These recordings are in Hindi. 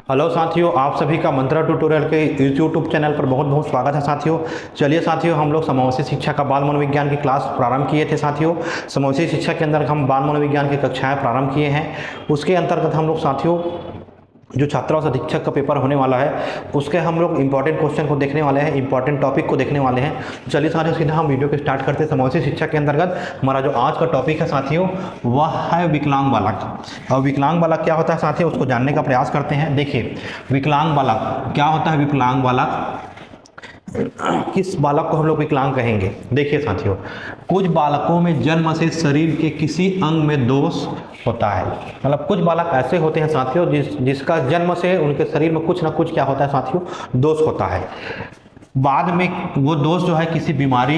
हेलो साथियों, आप सभी का मंत्रा ट्यूटोरियल के यूट्यूब चैनल पर बहुत बहुत स्वागत है साथियों। चलिए साथियों, हम लोग समावेशी शिक्षा का बाल मनोविज्ञान की क्लास प्रारंभ किए थे साथियों। समावेशी शिक्षा के अंदर हम बाल मनोविज्ञान की कक्षाएं प्रारंभ किए हैं। उसके अंतर्गत हम लोग साथियों जो छात्रा और अधीक्षक का पेपर होने वाला है उसके हम लोग इंपॉर्टेंट क्वेश्चन को देखने वाले हैं, इंपॉर्टेंट टॉपिक को देखने वाले हैं। चलिए साथियों, सीधा हम वीडियो को स्टार्ट करते हैं। समावेशी शिक्षा के अंतर्गत हमारा जो आज का टॉपिक है साथियों वह है विकलांग बालक। और विकलांग बालक क्या होता है साथियों, उसको जानने का प्रयास करते हैं। देखिए, विकलांग बालक क्या होता है। विकलांग बालक, किस बालक को हम लोग विकलांग कहेंगे। देखिए साथियों, कुछ बालकों में जन्म से शरीर के किसी अंग में दोष होता है। मतलब कुछ बालक ऐसे होते हैं साथियों जिसका जन्म से उनके शरीर में कुछ ना कुछ क्या होता है साथियों, दोष होता है। बाद में वो दोष जो है किसी बीमारी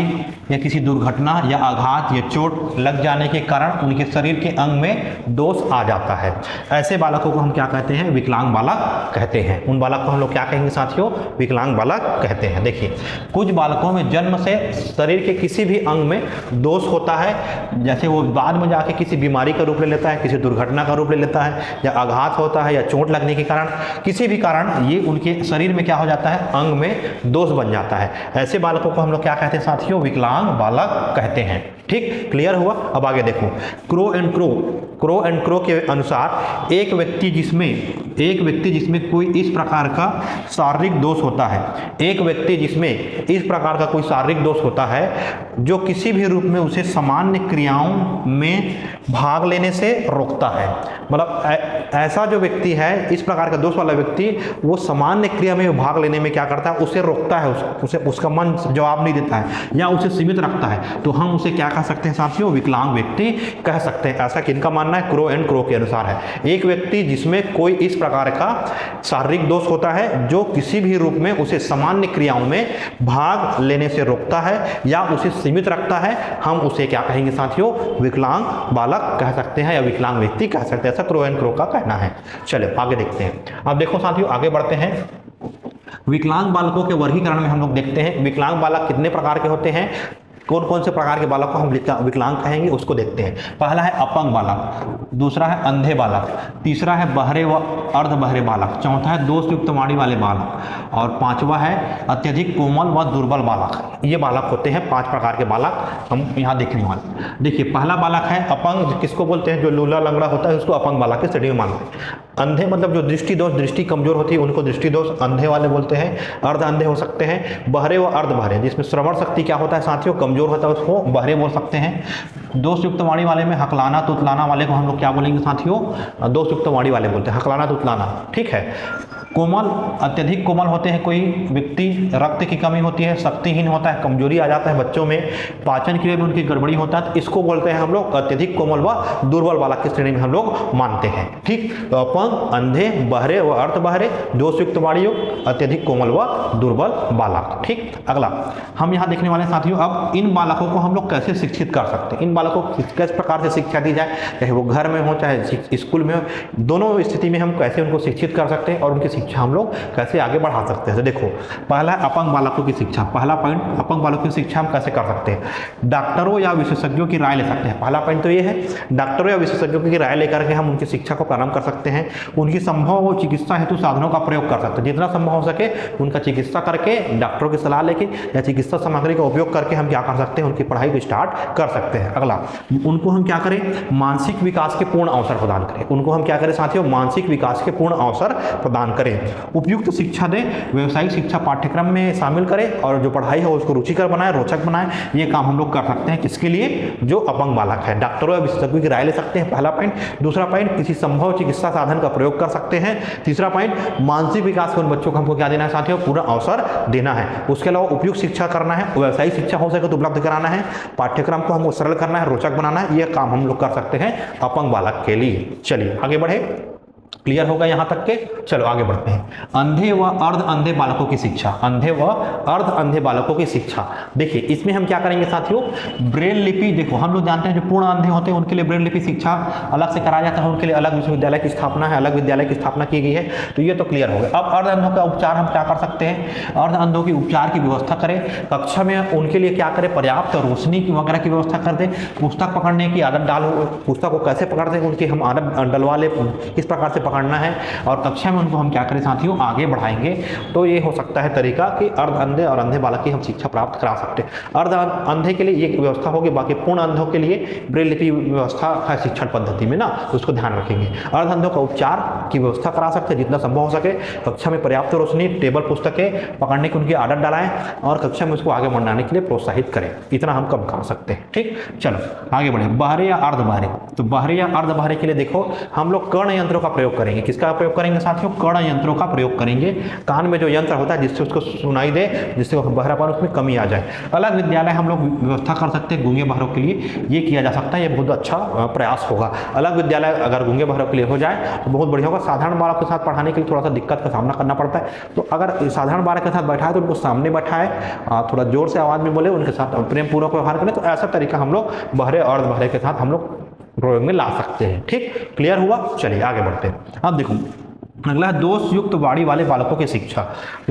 या किसी दुर्घटना या आघात या चोट लग जाने के कारण उनके शरीर के अंग में दोष आ जाता है। ऐसे बालकों को हम क्या कहते हैं, विकलांग बालक कहते हैं। उन बालक को हम लोग क्या कहेंगे साथियों, विकलांग बालक कहते हैं। देखिए, कुछ बालकों में जन्म से शरीर के किसी भी अंग में दोष होता है, जैसे वो बाद में जाके किसी बीमारी का रूप ले लेता है, किसी दुर्घटना का रूप ले लेता है, या आघात होता है या चोट लगने के कारण, किसी भी कारण ये उनके शरीर में क्या हो जाता है, अंग में दोष बन जाता है। ऐसे बालकों को हम लोग क्या कहते हैं साथियों, विकलांग बालक कहते हैं। ठीक, क्लियर हुआ। अब आगे देखो, क्रो एंड क्रो के अनुसार एक व्यक्ति जिसमें कोई इस प्रकार का शारीरिक दोष होता है, एक व्यक्ति जिसमें इस प्रकार का कोई शारीरिक दोष होता है जो किसी भी रूप में उसे सामान्य क्रियाओं में भाग लेने से रोकता है। मतलब ऐसा जो व्यक्ति है, इस प्रकार का दोष वाला व्यक्ति, वो सामान्य क्रिया में भाग लेने में क्या करता है, उसे रोकता है, उसे उसका मन जवाब नहीं देता है या उसे सीमित रखता है, तो हम उसे क्या कह सकते हैं साथियों, विकलांग व्यक्ति कह सकते हैं। ऐसा किनका मानना है, क्रो एंड क्रो के अनुसार है। एक व्यक्ति जिसमें कोई इस प्रकार का शारीरिक दोष होता है जो किसी भी रूप में उसे सामान्य क्रियाओं में भाग लेने से रोकता है या उसे सीमित रखता है, हम उसे क्या कहेंगे साथियों, विकलांग बालक कह सकते हैं या विकलांग व्यक्ति कह सकते हैं। ऐसा क्रो एंड क्रो का कहना है। चलिए आगे देखते हैं। अब देखो साथियों, आगे बढ़ते हैं। विकलांग बालकों के वर्गीकरण में हम लोग देखते हैं विकलांग बालक कितने प्रकार के होते हैं, कौन कौन से प्रकार के बालक को हम विकलांग कहेंगे, उसको देखते हैं। पहला है अपंग बालक, दूसरा है अंधे बालक, तीसरा है बहरे व अर्ध बहरे बालक, चौथा है दोष युक्त वाणी वाले बालक, और पांचवा है अत्यधिक कोमल व दुर्बल बालक। ये बालक होते हैं 5 प्रकार के बालक हम यहाँ देखने वाले। देखिए, पहला बालक है अपंग, किसको बोलते हैं, जो लूला लंगड़ा होता है उसको अपंग बालक की श्रेणी में मानते हैं। अंधे मतलब जो दृष्टि दोष, दृष्टि कमजोर होती है उनको दृष्टि दोष अंधे वाले बोलते हैं। अर्ध अंधे हो सकते हैं। बहरे व अर्ध बहरे, जिसमें श्रवण शक्ति क्या होता है साथियों, कमजोर होता है, उसको बहरे बोल सकते हैं। दोष युक्त वाणी वाले में हकलाना तुतलाना वाले को हम लोग क्या बोलेंगे साथियों, दोष युक्त वाणी वाले बोलते हैं, हकलाना तुतलाना। ठीक है। कोमल, अत्यधिक कोमल होते हैं कोई व्यक्ति, रक्त की कमी होती है, शक्तिहीन होता है, कमजोरी आ जाता है बच्चों में, पाचन क्रिया में उनकी गड़बड़ी होता है, तो इसको बोलते हैं हम लोग अत्यधिक कोमल व दुर्बल बालक की श्रेणी में हम लोग मानते हैं। ठीक, तो अपंग, अंधे, बहरे व अर्ध बहरे, दोष युक्त वाणी युक्त, अत्यधिक कोमल व दुर्बल बालक। ठीक, अगला हम यहाँ देखने वाले साथियों, अब इन बालकों को हम लोग कैसे शिक्षित कर सकते हैं, इन बालकों को किस प्रकार से शिक्षा दी जाए, चाहे वो घर में हो चाहे स्कूल में हो, दोनों स्थिति में हम कैसे उनको शिक्षित कर सकते हैं और उनकी शिक्षा हम लोग कैसे आगे बढ़ा सकते हैं। तो देखो, पहला है अपंग बालकों की शिक्षा। पहला पॉइंट, अपंग बालकों की शिक्षा हम कैसे कर सकते हैं, डॉक्टरों या विशेषज्ञों की राय ले सकते हैं। पहला पॉइंट तो ये है, डॉक्टरों या विशेषज्ञों की राय लेकर के हम उनकी शिक्षा को प्रारंभ कर सकते हैं। उनकी संभव हो चिकित्सा हेतु साधनों का प्रयोग कर सकते हैं, जितना संभव हो सके उनका चिकित्सा करके, डॉक्टरों की सलाह लेके या चिकित्सा सामग्री का उपयोग करके हम क्या कर सकते हैं, उनकी पढ़ाई को स्टार्ट कर सकते हैं। अगला, उनको हम क्या करें, मानसिक विकास के पूर्ण अवसर प्रदान करें। उनको हम क्या करें साथियों, मानसिक विकास के पूर्ण अवसर प्रदान करें। उपयुक्त शिक्षा दें, व्यावसायिक शिक्षा पाठ्यक्रम में शामिल करें और जो पढ़ाई है उसको रुचिकर बनाए, रोचक बनाए। ये काम हम लोग कर सकते हैं किसके लिए, जो अपंग बालक है। डॉक्टरों या विशेषज्ञों की राय ले सकते हैं, पहला पॉइंट। दूसरा पॉइंट, किसी संभव चिकित्सा साधन का प्रयोग कर सकते हैं। तीसरा पॉइंट, मानसिक विकास के उन बच्चों को हमको क्या देना है साथियों, पूरा अवसर देना है। उसके अलावा उपयुक्त शिक्षा करना है, व्यावसायिक शिक्षा हो सके तो उपलब्ध कराना है, पाठ्यक्रम को हमको सरल करना है, रोचक बनाना है। ये काम हम लोग कर सकते हैं अपंग बालक के लिए। चलिए आगे बढ़े, क्लियर होगा यहाँ तक के। चलो आगे बढ़ते हैं। अंधे व अर्ध अंधे बालकों की शिक्षा, अंधे व अर्ध अंधे बालकों की शिक्षा। देखिए, इसमें हम क्या करेंगे साथियों, ब्रेल लिपि। देखो, हम लोग जानते हैं जो पूर्ण अंधे होते हैं उनके लिए ब्रेल लिपि शिक्षा अलग से कराया जाता है, उनके लिए अलग विश्वविद्यालय की स्थापना है, अलग विद्यालय की स्थापना की गई है। तो ये तो क्लियर हो गया। अब अर्ध अंधों का उपचार हम क्या कर सकते हैं, अर्ध अंधों की उपचार की व्यवस्था करें। कक्षा में उनके लिए क्या करें, पर्याप्त रोशनी की वगैरह की व्यवस्था कर दें। पुस्तक पकड़ने की आदत डालो, पुस्तक को कैसे पकड़ते हैं उनकी हम आदत डलवा ले, किस प्रकार से पकड़ना है और कक्षा में उनको हम क्या करें साथियों, आगे बढ़ाएंगे। तो ये हो सकता है तरीका कि अर्ध अंधे और अंधे बालक की हम शिक्षा प्राप्त करा सकते हैं। अर्ध अंधे के लिए ये व्यवस्था होगी, बाकी पूर्ण अंधों के लिए ब्रेल लिपि व्यवस्था है शिक्षण पद्धति में ना, उसको ध्यान रखेंगे। अर्ध अंधों का उपचार की व्यवस्था करा सकते हैं जितना संभव हो सके। कक्षा में पर्याप्त रोशनी, टेबल पुस्तकें पकड़ने की उनकी आदत डालाएं और कक्षा में उसको आगे बढ़ाने के लिए प्रोत्साहित करें। इतना हम कम कर सकते हैं। ठीक, चलो आगे बढ़े। बाहरी या अर्ध बाहरी, तो बाहरी या अर्ध बाहरी के लिए देखो हम लोग कर्ण यंत्रों का प्रयोग करेंगे। किसका प्रयोग करेंगे साथियों? कर्ण यंत्रों का प्रयोग करेंगे। कान में जो यंत्र होता है जिससे उसको सुनाई दे, जिससे बहरापन उसमें कमी आ जाए। अलग विद्यालय हम लोग व्यवस्था कर सकते हैं गूंगे बहरों के लिए, ये किया जा सकता है। ये बहुत अच्छा प्रयास होगा। अलग विद्यालय अगर गूंगे बहरों के लिए हो जाए तो बहुत बढ़िया होगा। साधारण बालक के साथ पढ़ाने के लिए थोड़ा सा दिक्कत का सामना करना पड़ता है, तो अगर साधारण बालक के साथ बैठा है तो उनको सामने बैठाए, थोड़ा जोर से आवाज में बोले, उनके साथ प्रेम पूर्वक व्यवहार करें। तो ऐसा तरीका हम लोग बहरे और अर्ध बहरे के साथ हम लोग प्रयोग में ला सकते हैं। ठीक, क्लियर हुआ? चलिए आगे बढ़ते हैं। अब देखो अगला है दोष युक्त वाणी वाले बालकों की शिक्षा।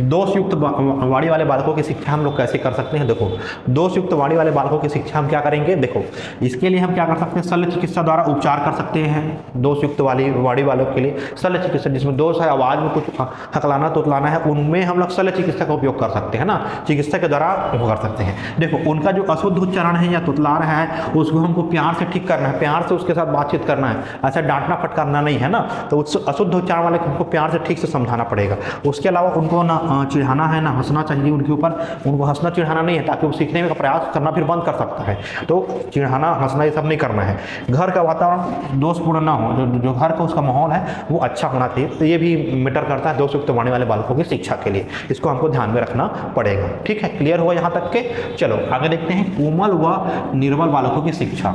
दोष युक्त वाणी वाले बालकों की शिक्षा हम लोग कैसे कर सकते हैं? देखो दोष युक्त वाणी वाले बालकों की शिक्षा हम क्या करेंगे? देखो इसके लिए हम क्या कर सकते हैं, शल्य चिकित्सा द्वारा उपचार कर सकते हैं। दोष युक्त वाणी वालों के लिए शल्य चिकित्सा, जिसमें दोष है, आवाज में कुछ हकलाना तोतलाना है, उनमें हम लोग शल्य चिकित्सा का उपयोग कर सकते हैं ना, चिकित्सा के द्वारा कर सकते हैं। देखो उनका जो अशुद्ध उच्चारण है या तुतला रहा है उसको हमको प्यार से ठीक करना है, प्यार से उसके साथ बातचीत करना है, ऐसा डांटना फटकारना नहीं है ना। तो उस अशुद्ध उच्चारण वाले को प्यार से ठीक से समझाना पड़ेगा। उसके अलावा उनको ना चिढ़ाना है ना हंसना चाहिए उनके ऊपर, उनको हंसना चिढ़ाना नहीं है, ताकि वो सीखने का प्रयास करना फिर बंद कर सकता है। तो चिढ़ाना हंसना ये सब नहीं करना है। घर का वातावरण दोषपूर्ण ना हो, जो घर का उसका माहौल है वो अच्छा होना चाहिए। तो ये भी मैटर करता है दोष युक्त वाणी वाले बालकों की शिक्षा के लिए। इसको हमको ध्यान में रखना पड़ेगा। ठीक है, क्लियर हुआ यहाँ तक के? चलो आगे देखते हैं कोमल व निर्बल बालकों की शिक्षा।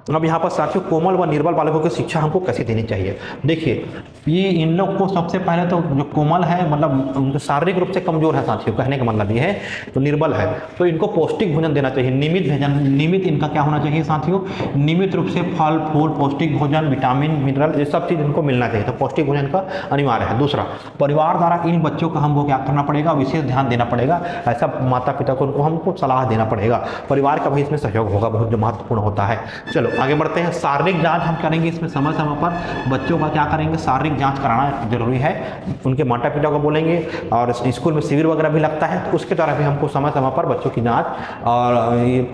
अब यहाँ पर साथियों कोमल व निर्बल बालकों की शिक्षा हमको कैसे देनी चाहिए? देखिए ये इन लोग को सबसे पहले तो जो कोमल है मतलब उनके शारीरिक रूप से कमजोर है साथियों, कहने का मतलब ये है, तो निर्बल है, तो इनको पौष्टिक भोजन देना चाहिए। नियमित भोजन, नियमित इनका क्या होना चाहिए साथियों? नियमित रूप से फल फूल, पौष्टिक भोजन, विटामिन मिनरल, ये सब चीज़ इनको मिलना चाहिए। तो पौष्टिक भोजन का अनिवार्य है। दूसरा, परिवार द्वारा इन बच्चों का हमको क्या करना पड़ेगा? विशेष ध्यान देना पड़ेगा। ऐसा माता पिता को उनको हमको सलाह देना पड़ेगा। परिवार का भी इसमें सहयोग होगा, बहुत जो महत्वपूर्ण होता है। चलो आगे बढ़ते हैं। शारीरिक जांच हम करेंगे इसमें, समय समय पर बच्चों का क्या करेंगे? शारीरिक जांच कराना जरूरी है। उनके माता पिता को बोलेंगे और स्कूल में शिविर वगैरह भी लगता है, तो उसके द्वारा भी हमको समय समय पर बच्चों की जांच, और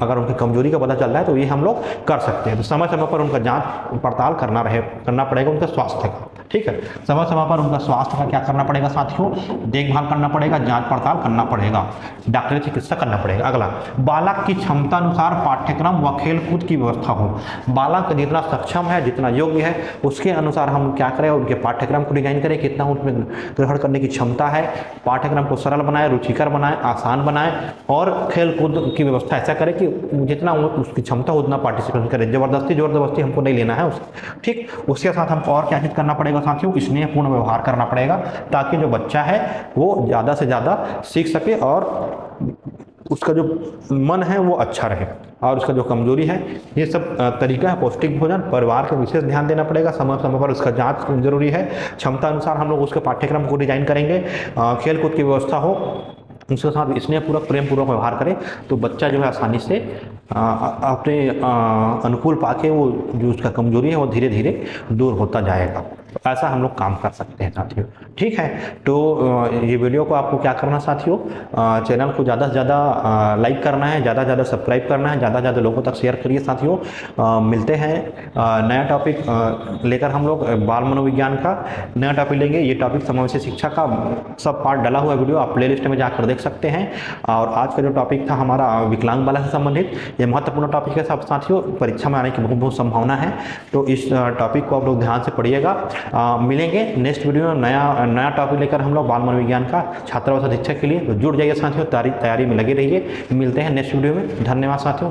अगर उनकी कमजोरी का पता चल रहा है तो ये हम लोग कर सकते हैं। तो समय समय पर उनका जांच पड़ताल करना पड़ेगा उनके स्वास्थ्य का। ठीक है, समय समय पर उनका स्वास्थ्य का क्या करना पड़ेगा साथियों? देखभाल करना पड़ेगा, जांच पड़ताल करना पड़ेगा, डॉक्टरी चिकित्सा करना पड़ेगा। अगला, बालक की क्षमता अनुसार पाठ्यक्रम व खेल कूद की व्यवस्था हो। बालक जितना सक्षम है, जितना योग्य है, उसके अनुसार हम क्या करें? उनके पाठ्यक्रम को डिजाइन करें, कितना उसमें ग्रहण करने की क्षमता है। पाठ्यक्रम को सरल बनाए, रुचिकर बनाए, आसान बनाए, और खेल कूद की व्यवस्था ऐसा करें कि जितना उसकी क्षमता उतना पार्टिसिपेट करें। जबरदस्ती जोर जबरदस्ती हमको नहीं लेना है उसको। ठीक, उसके साथ हमको और क्या चीज करना पड़ेगा साथियों? स्नेहपूर्ण व्यवहार करना पड़ेगा, ताकि जो बच्चा है वो ज़्यादा से ज़्यादा सीख सके और उसका जो मन है वो अच्छा रहे, और उसका जो कमजोरी है। ये सब तरीका है। पौष्टिक भोजन, परिवार को विशेष ध्यान देना पड़ेगा, समय समय पर उसका जांच जरूरी है। क्षमता अनुसार हम लोग उसके पाठ्यक्रम को डिजाइन करेंगे। खेल कूद की व्यवस्था हो, उसके साथ स्नेहपूर्वक प्रेम पूर्वक व्यवहार करें, तो बच्चा जो है आसानी से अपने अनुकूल पाके वो जो उसका कमजोरी है वो धीरे धीरे दूर होता जाएगा। तो ऐसा हम लोग काम कर सकते हैं साथियों। ठीक है, तो ये वीडियो को आपको क्या करना साथियों? चैनल को ज़्यादा से ज़्यादा लाइक करना है, ज़्यादा से ज़्यादा सब्सक्राइब करना है, ज़्यादा से ज़्यादा लोगों तक शेयर करिए साथियों। मिलते हैं नया टॉपिक लेकर। हम लोग बाल मनोविज्ञान का नया टॉपिक लेंगे। ये टॉपिक समावेशी शिक्षा का सब पार्ट डला हुआ वीडियो आप प्लेलिस्ट में जाकर देख सकते हैं। और आज का जो टॉपिक था हमारा विकलांग बालक से संबंधित, ये महत्वपूर्ण टॉपिक है सब साथियों। परीक्षा में आने की बहुत बहुत संभावना है, तो इस टॉपिक को आप लोग ध्यान से पढ़िएगा। मिलेंगे नेक्स्ट वीडियो में नया टॉपिक लेकर हम लोग बाल मनोविज्ञान का छात्रावास अधीक्षक के लिए। तो जुड़ जाइए साथियों, तैयारी में लगे रहिए। मिलते हैं नेक्स्ट वीडियो में। धन्यवाद साथियों।